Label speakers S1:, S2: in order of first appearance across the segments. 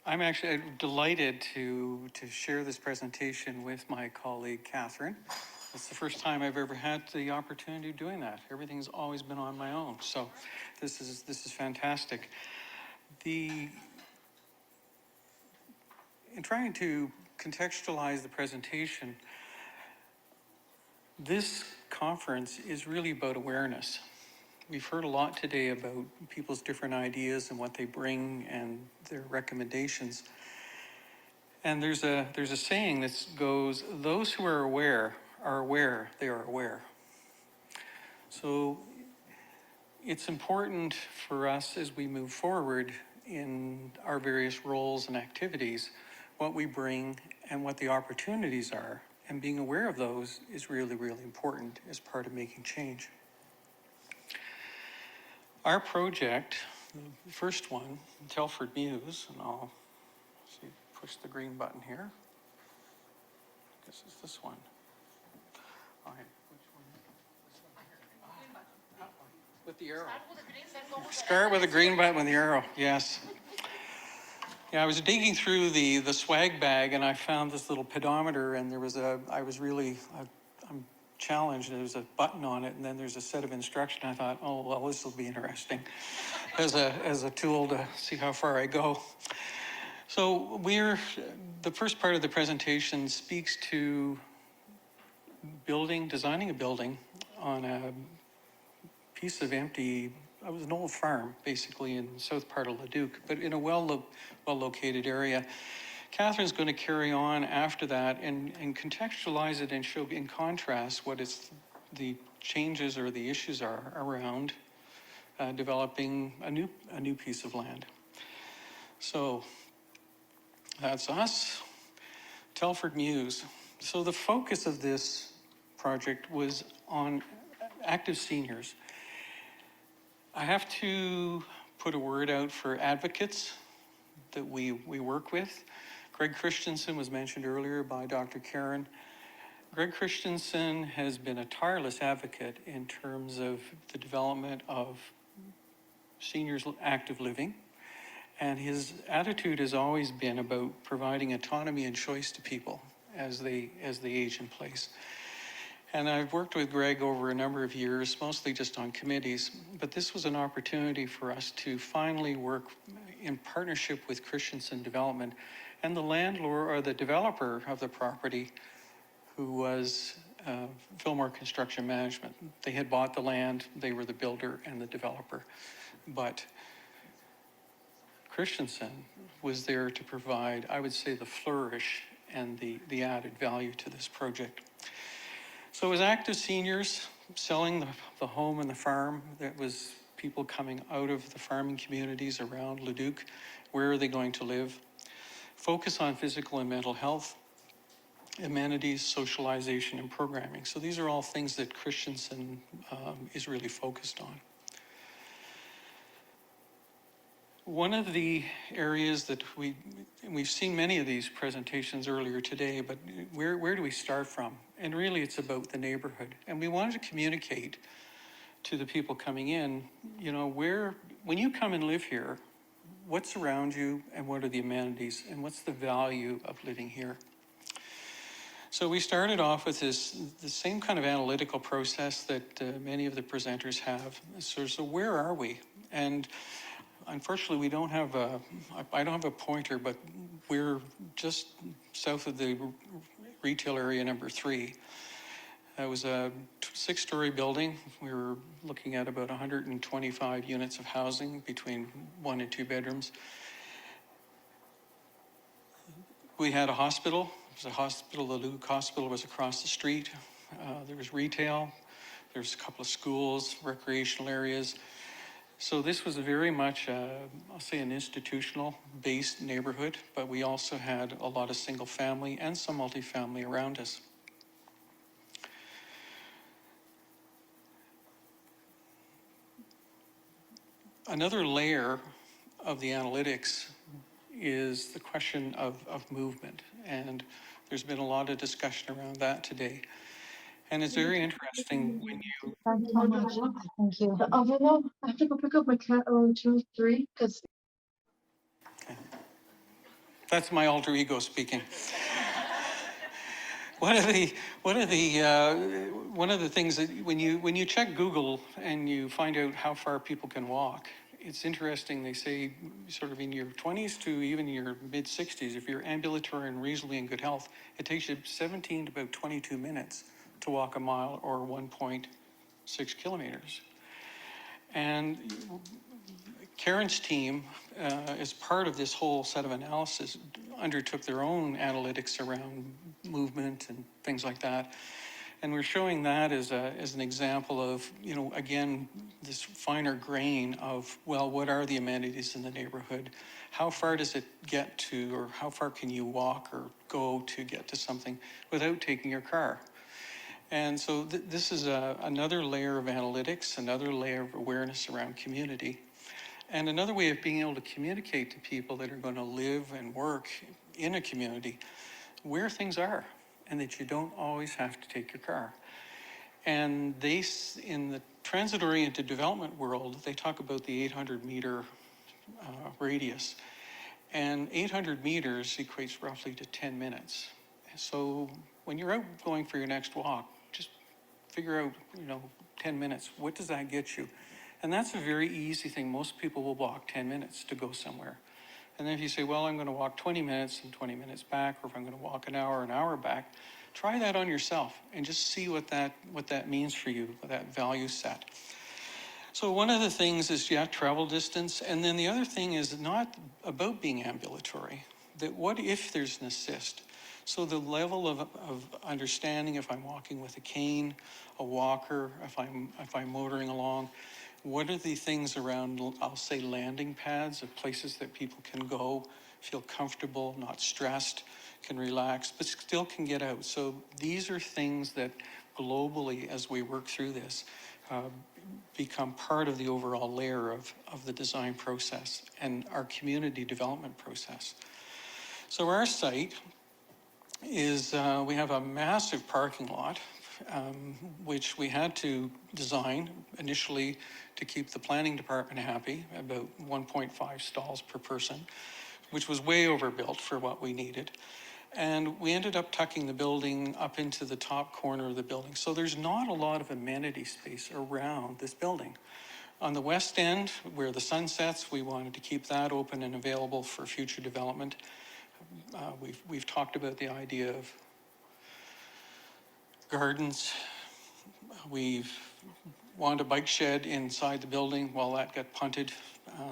S1: I'm actually delighted to share this presentation with my colleague, Cathryn. It's the first time I've ever had the opportunity of doing that. Everything's always been on my own, so this is fantastic. In trying to contextualize the presentation, this conference is really about awareness. We've heard a lot today about people's different ideas and what they bring and their recommendations. And there's a saying that goes, those who are aware, they are aware. So it's important for us as we move forward in our various roles and activities, what we bring and what the opportunities are. And being aware of those is really, really important as part of making change. Our project, the first one, Telford Muse, and I'll see, push the green button here. I guess it's this one. All right, which one? That one. With the arrow. Start with the green button with the arrow, yes. Yeah, I was digging through the swag bag and I found this little pedometer, and there was I'm challenged. There's a button on it, and then there's a set of instructions. I thought, oh, well, this will be interesting as a tool to see how far I go. So the first part of the presentation speaks to designing a building on a piece of empty, it was an old farm, basically, in the south part of Leduc, but in a well-located area. Cathryn's going to carry on after that and contextualize it and show in contrast what the changes or the issues are around developing a new piece of land. So that's us. Telford Muse. So the focus of this project was on active seniors. I have to put a word out for advocates that we work with. Greg Christensen was mentioned earlier by Dr. Karen. Greg Christensen has been a tireless advocate in terms of the development of seniors' active living. And his attitude has always been about providing autonomy and choice to people as they age in place. And I've worked with Greg over a number of years, mostly just on committees, but this was an opportunity for us to finally work in partnership with Christensen Development and the landlord or the developer of the property, who was Fillmore Construction Management. They had bought the land, they were the builder and the developer, but Christensen was there to provide, I would say, the flourish and the added value to this project. So it was active seniors selling the home and the farm. That was people coming out of the farming communities around Leduc. Where are they going to live? Focus on physical and mental health, amenities, socialization, and programming. So these are all things that Christensen is really focused on. One of the areas that we've seen many of these presentations earlier today, but where do we start from? And really it's about the neighborhood. And we wanted to communicate to the people coming in, you know, when you come and live here, what's around you and what are the amenities and what's the value of living here? So we started off with the same kind of analytical process that many of the presenters have. So where are we? And unfortunately, we don't have I don't have a pointer, but we're just south of the retail area number 3. It was a 6-story building. We were looking at about 125 units of housing between 1 and 2 bedrooms. We had a hospital. It was a hospital. The Leduc Hospital was across the street. There was retail. There was a couple of schools, recreational areas. So this was very much, I'll say, an institutional-based neighborhood, but we also had a lot of single-family and some multifamily around us. Another layer of the analytics is the question of movement, and there's been a lot of discussion around that today. And it's very interesting when you...
S2: Thanks so much. Thank you. No, I have to go pick up my cat around 2, 3, because...
S1: Okay. That's my alter ego speaking. One of the things that when you check Google and you find out how far people can walk, it's interesting. They say sort of in your 20s to even your mid 60s, if you're ambulatory and reasonably in good health, it takes you 17 to about 22 minutes to walk a mile or 1.6 kilometers. And Karen's team, as part of this whole set of analysis, undertook their own analytics around movement and things like that. And we're showing that as an example of, again, this finer grain of, well, what are the amenities in the neighborhood? How far does it get to, or how far can you walk or go to get to something without taking your car? And so this is another layer of analytics, another layer of awareness around community. And another way of being able to communicate to people that are going to live and work in a community where things are, and that you don't always have to take your car. And in the transit-oriented development world, they talk about the 800-meter radius. And 800 meters equates roughly to 10 minutes. So when you're out going for your next walk, just figure out, 10 minutes. What does that get you? And that's a very easy thing. Most people will walk 10 minutes to go somewhere. And then if you say, well, I'm going to walk 20 minutes and 20 minutes back, or if I'm going to walk an hour back, try that on yourself and just see what that means for you, that value set. So one of the things is, travel distance. And then the other thing is not about being ambulatory, that what if there's an assist? So the level of understanding, if I'm walking with a cane, a walker, if I'm motoring along, what are the things around, I'll say, landing pads of places that people can go, feel comfortable, not stressed, can relax, but still can get out. So these are things that globally, as we work through this, become part of the overall layer of the design process and our community development process. So our site is, we have a massive parking lot, which we had to design initially to keep the planning department happy, about 1.5 stalls per person, which was way overbuilt for what we needed. And we ended up tucking the building up into the top corner of the building. So there's not a lot of amenity space around this building. On the west end, where the sun sets, we wanted to keep that open and available for future development. We've talked about the idea of gardens. We've wanted a bike shed inside the building. Well, that got punted.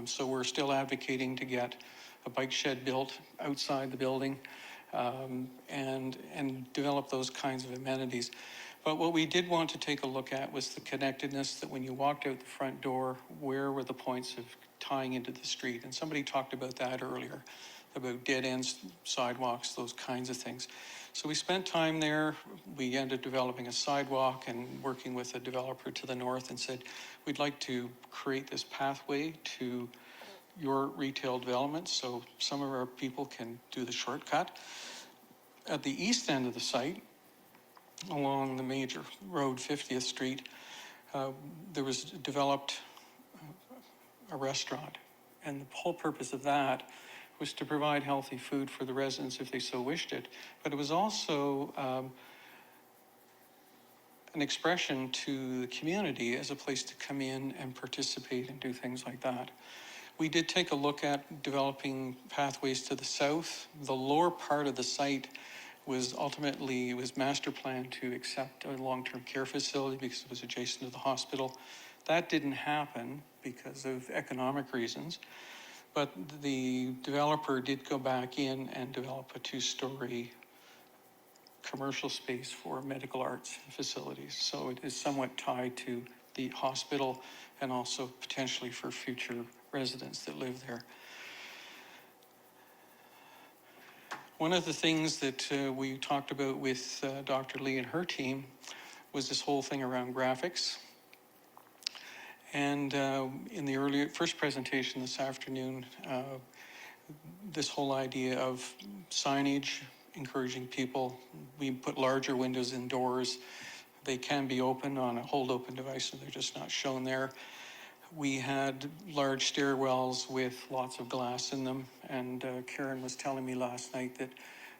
S1: So we're still advocating to get a bike shed built outside the building and develop those kinds of amenities. But what we did want to take a look at was the connectedness, that when you walked out the front door, where were the points of tying into the street? And somebody talked about that earlier, about dead ends, sidewalks, those kinds of things. So we spent time there. We ended up developing a sidewalk and working with a developer to the north and said, we'd like to create this pathway to your retail development so some of our people can do the shortcut. At the east end of the site, along the major road, 50th Street, there was developed a restaurant. And the whole purpose of that was to provide healthy food for the residents if they so wished it. But it was also an expression to the community as a place to come in and participate and do things like that. We did take a look at developing pathways to the south. The lower part of the site was master planned to accept a long-term care facility because it was adjacent to the hospital. That didn't happen because of economic reasons, but the developer did go back in and develop a 2-story commercial space for medical arts facilities. So it is somewhat tied to the hospital and also potentially for future residents that live there. One of the things that we talked about with Dr. Lee and her team was this whole thing around graphics. And in the first presentation this afternoon, this whole idea of signage, encouraging people. We put larger windows indoors. They can be open on a hold open device, so they're just not shown there. We had large stairwells with lots of glass in them, and Karen was telling me last night that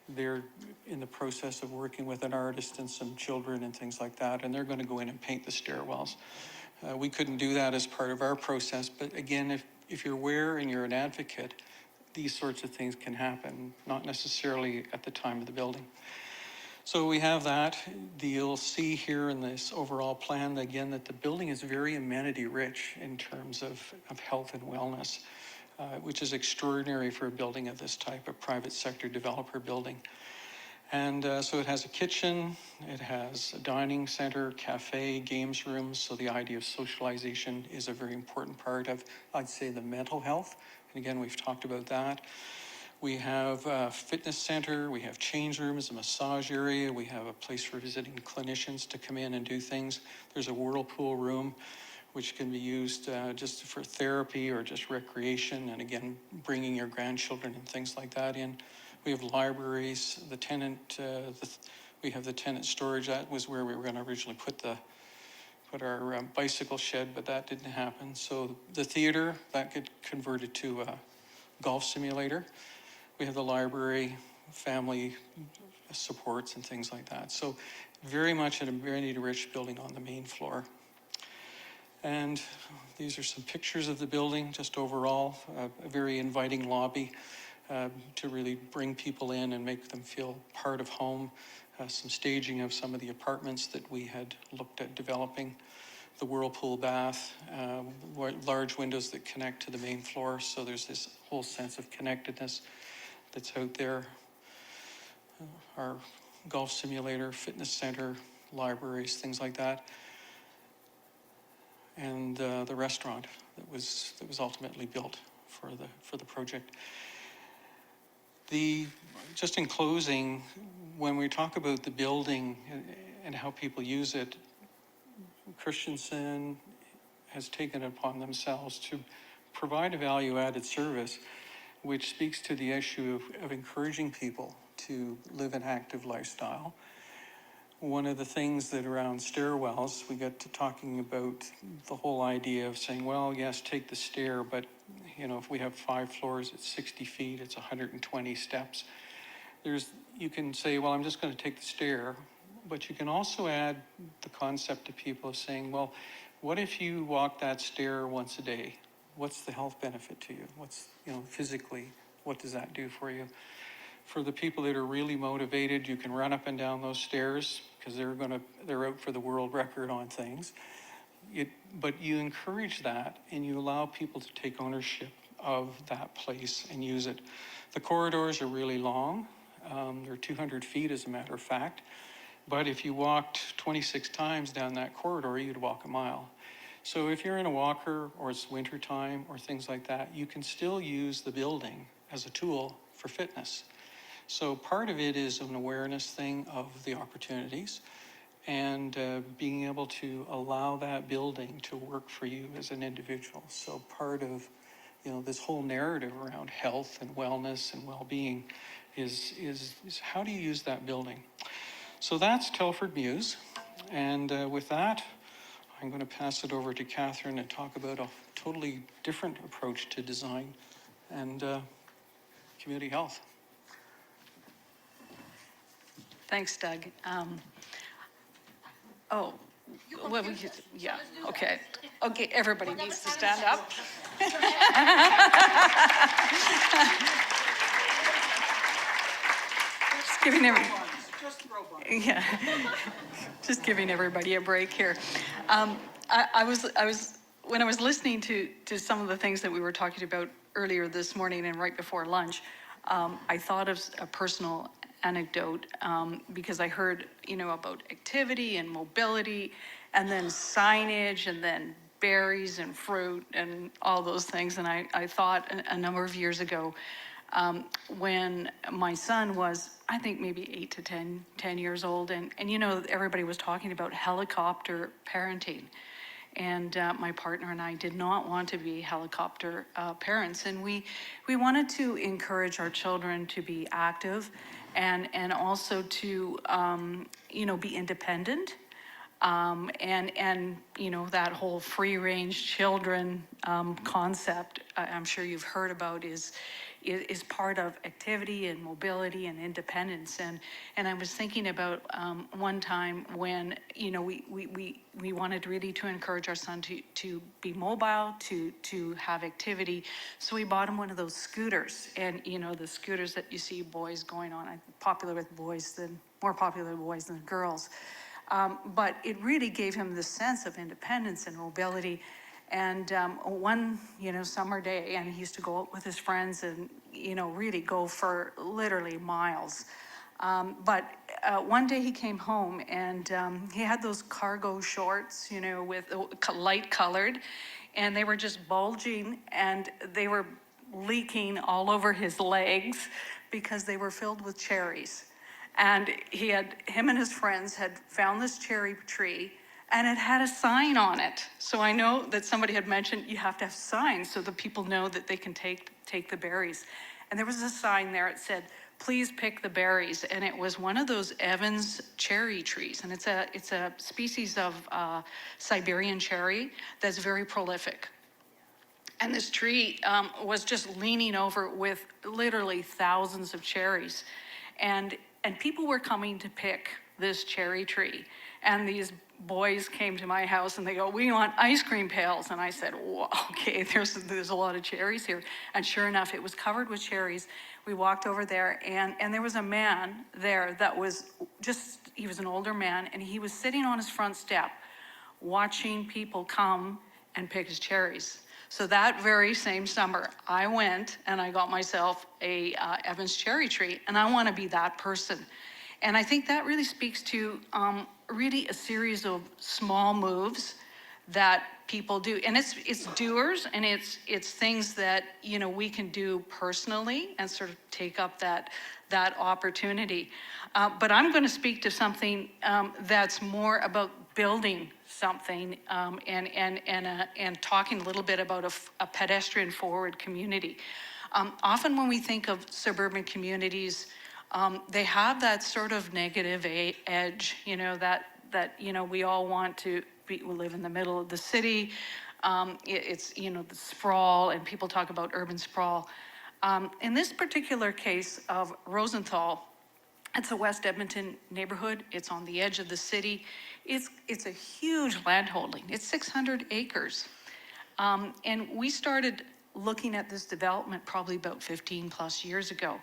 S1: they're in the process of working with an artist and some children and things like that, and they're going to go in and paint the stairwells. We couldn't do that as part of our process, but again, if you're aware and you're an advocate, these sorts of things can happen, not necessarily at the time of the building. So we have that. You'll see here in this overall plan, again, that the building is very amenity rich in terms of health and wellness, which is extraordinary for a building of this type, a private sector developer building. And so it has a kitchen, it has a dining center, cafe, games rooms. So the idea of socialization is a very important part of, I'd say, the mental health. And again, we've talked about that. We have a fitness center, we have change rooms, a massage area, we have a place for visiting clinicians to come in and do things. There's a whirlpool room, which can be used just for therapy or just recreation, and again, bringing your grandchildren and things like that in. We have libraries, the tenant, we have the tenant storage. That was where we were going to originally put our bicycle shed, but that didn't happen. So the theater, that could convert it to a golf simulator. We have the library, family supports and things like that. So very much an amenity-rich building on the main floor. And these are some pictures of the building, just overall, a very inviting lobby to really bring people in and make them feel part of home. Some staging of some of the apartments that we had looked at developing. The whirlpool bath, large windows that connect to the main floor. So there's this whole sense of connectedness that's out there. Our golf simulator, fitness center, libraries, things like that. And the restaurant that was ultimately built for the project. Just in closing, when we talk about the building and how people use it, Christensen has taken it upon themselves to provide a value-added service which speaks to the issue of encouraging people to live an active lifestyle. One of the things that around stairwells, we got to talking about the whole idea of saying, well, yes, take the stair, but if we have 5 floors, it's 60 feet, it's 120 steps. You can say, well, I'm just going to take the stair, but you can also add the concept to people of saying, well, what if you walk that stair once a day? What's the health benefit to you? What's, physically, what does that do for you? For the people that are really motivated, you can run up and down those stairs because they're out for the world record on things. But you encourage that and you allow people to take ownership of that place and use it. The corridors are really long. They're 200 feet as a matter of fact. But if you walked 26 times down that corridor, you'd walk a mile. So if you're in a walker or it's winter time or things like that, you can still use the building as a tool for fitness. So part of it is an awareness thing of the opportunities and being able to allow that building to work for you as an individual. So part of this whole narrative around health and wellness and well-being is how do you use that building? So that's Telford Muse. And with that, I'm going to pass it over to Cathryn and talk about a totally different approach to design and community health.
S3: Thanks, Doug. Okay. Okay, everybody needs to stand up. Just giving just giving everybody a break here. I was when I was listening to some of the things that we were talking about earlier this morning and right before lunch, I thought of a personal anecdote because I heard, about activity and mobility and then signage and then berries and fruit and all those things. And I thought a number of years ago when my son was, I think maybe 8 to 10 years old. And everybody was talking about helicopter parenting. And my partner and I did not want to be helicopter parents. And we wanted to encourage our children to be active and also to, be independent. And you know, that whole free-range children concept, I'm sure you've heard about, is part of activity and mobility and independence. And I was thinking about one time when, you know, we wanted really to encourage our son to be mobile, to have activity. So we bought him one of those scooters, and you know, the scooters that you see boys going on, more popular with boys than girls. But it really gave him this sense of independence and mobility. And one, you know, summer day, and he used to go out with his friends and, you know, really go for literally miles. But one day he came home and he had those cargo shorts, you know, with light colored, and they were just bulging and they were leaking all over his legs because they were filled with cherries. And him and his friends had found this cherry tree, and it had a sign on it. So I know that somebody had mentioned you have to have signs so that people know that they can take the berries. And there was a sign there, it said, "Please pick the berries." And it was one of those Evans cherry trees. And it's a species of Siberian cherry that's very prolific. And this tree was just leaning over with literally thousands of cherries. And people were coming to pick this cherry tree. And these boys came to my house and they go, "We want ice cream pails." And I said, "Well, okay, there's a lot of cherries here." And sure enough, it was covered with cherries. We walked over there and there was a man there that was he was an older man, and he was sitting on his front step watching people come and pick his cherries. So that very same summer, I went and I got myself a Evans cherry tree, and I want to be that person. And I think that really speaks to really a series of small moves that people do, and it's doers, and it's things that, you know, we can do personally and sort of take up that opportunity. But I'm going to speak to something that's more about building something and talking a little bit about a pedestrian forward community. Often when we think of suburban communities, they have that sort of negative edge, you know, that you know, we all want to we live in the middle of the city. It's, you know, the sprawl, and people talk about urban sprawl. In this particular case of Rosenthal, it's a West Edmonton neighborhood. It's on the edge of the city. It's a huge landholding. It's 600 acres. And we started looking at this development probably about 15 plus years ago.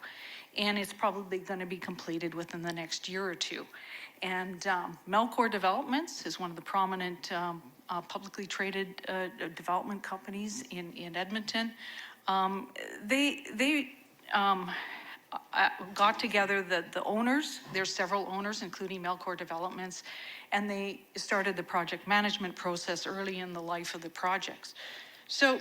S3: And it's probably going to be completed within the next year or two. And Melcor Developments is one of the prominent publicly traded development companies in Edmonton. They got together the owners. There's several owners, including Melcor Developments, and they started the project management process early in the life of the projects. So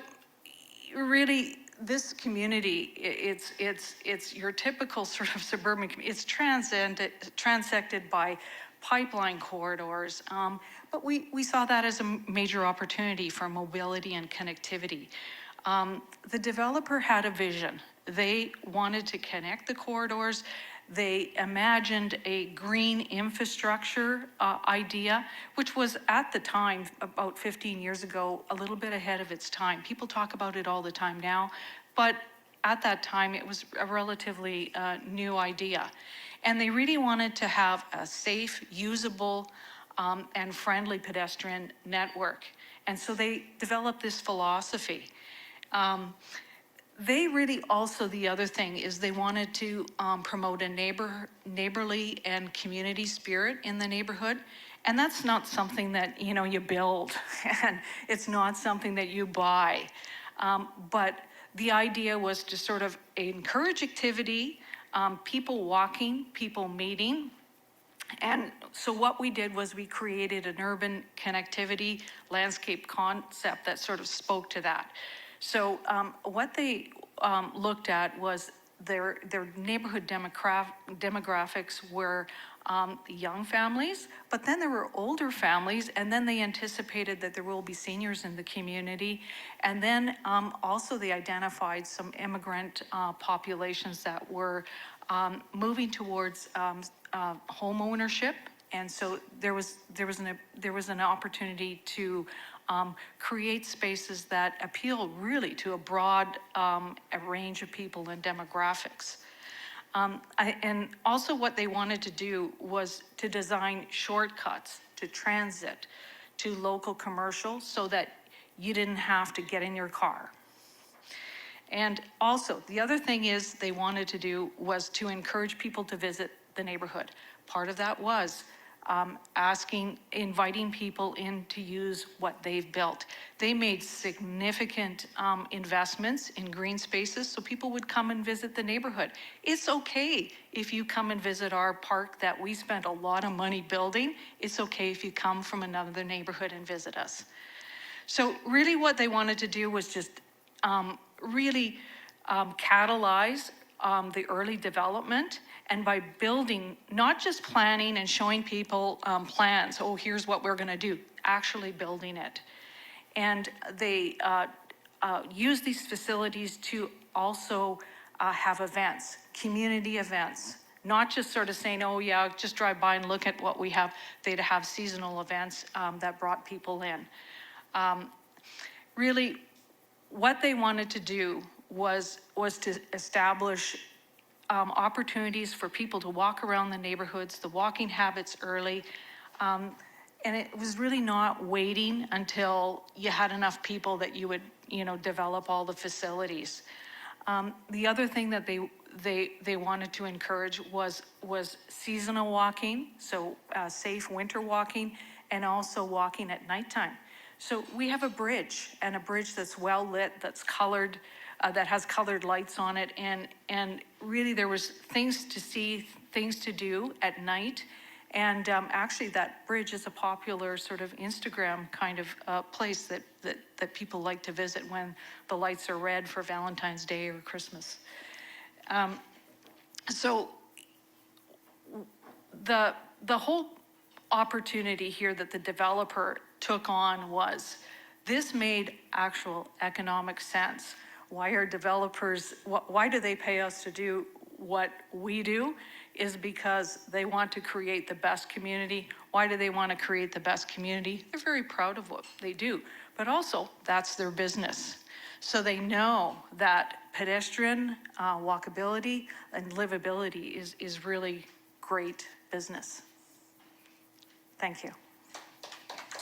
S3: really, this community, it's your typical sort of suburban community. It's transected by pipeline corridors, but we saw that as a major opportunity for mobility and connectivity. The developer had a vision. They wanted to connect the corridors. They imagined a green infrastructure idea, which was at the time, about 15 years ago, a little bit ahead of its time. People talk about it all the time now, but at that time it was a relatively new idea. And they really wanted to have a safe, usable, and friendly pedestrian network. And so they developed this philosophy. They really also, the other thing is they wanted to promote a neighborly and community spirit in the neighborhood. And that's not something that, you know, you build, and it's not something that you buy. But the idea was to sort of encourage activity, people walking, people meeting. And so what we did was we created an urban connectivity landscape concept that sort of spoke to that. So what they looked at was their neighborhood demographics were young families, but then there were older families, and then they anticipated that there will be seniors in the community. And then also they identified some immigrant populations that were moving towards home ownership And so there was an opportunity to create spaces that appeal really to a broad a range of people and demographics. And also what they wanted to do was to design shortcuts to transit, to local commercial, so that you didn't have to get in your car. And also, the other thing is they wanted to do was to encourage people to visit the neighborhood. Part of that was inviting people in to use what they've built. They made significant investments in green spaces so people would come and visit the neighborhood. It's okay if you come and visit our park that we spent a lot of money building. It's okay if you come from another neighborhood and visit us. So really what they wanted to do was just really catalyze the early development, and by building, not just planning and showing people plans, oh, here's what we're gonna do, actually building it. And they use these facilities to also have events, community events, not just sort of saying, oh yeah, just drive by and look at what we have. They'd have seasonal events that brought people in. Really, what they wanted to do was to establish opportunities for people to walk around the neighborhoods, the walking habits early. And it was really not waiting until you had enough people that you would, develop all the facilities. The other thing that they wanted to encourage was seasonal walking, so safe winter walking, and also walking at nighttime. So we have a bridge, and a bridge that's well lit, that's colored, that has colored lights on it, and really there was things to see, things to do at night. And actually that bridge is a popular sort of Instagram kind of place that people like to visit when the lights are red for Valentine's Day or Christmas. So the whole opportunity here that the developer took on was, this made actual economic sense. Why are developers, why do they pay us to do what we do? Is because they want to create the best community. Why do they want to create the best community? They're very proud of what they do, but also that's their business. So they know that pedestrian walkability and livability is really great business. Thank you.